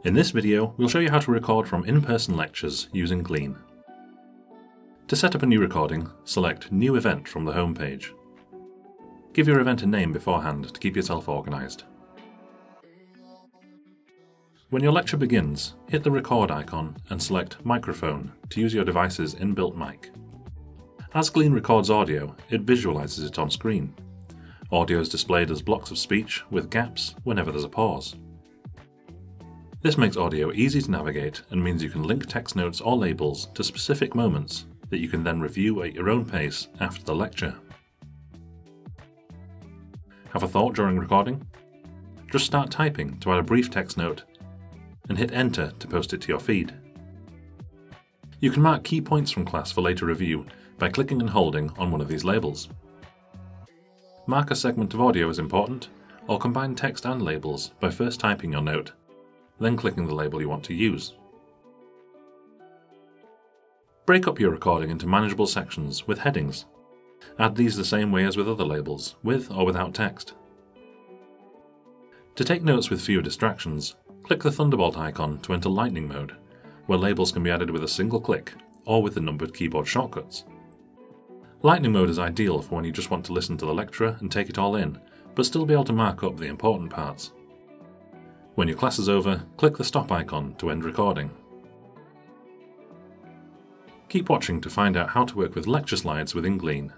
In this video, we'll show you how to record from in-person lectures using Glean. To set up a new recording, select New Event from the home page. Give your event a name beforehand to keep yourself organised. When your lecture begins, hit the record icon and select Microphone to use your device's inbuilt mic. As Glean records audio, it visualises it on screen. Audio is displayed as blocks of speech with gaps whenever there's a pause. This makes audio easy to navigate and means you can link text notes or labels to specific moments that you can then review at your own pace after the lecture. Have a thought during recording? Just start typing to add a brief text note and hit Enter to post it to your feed. You can mark key points from class for later review by clicking and holding on one of these labels. Mark a segment of audio as important, or combine text and labels by first typing your note, then clicking the label you want to use. Break up your recording into manageable sections with headings. Add these the same way as with other labels, with or without text. To take notes with fewer distractions, click the Thunderbolt icon to enter Lightning mode, where labels can be added with a single click or with the numbered keyboard shortcuts. Lightning mode is ideal for when you just want to listen to the lecturer and take it all in, but still be able to mark up the important parts. When your class is over, click the stop icon to end recording. Keep watching to find out how to work with lecture slides within Glean.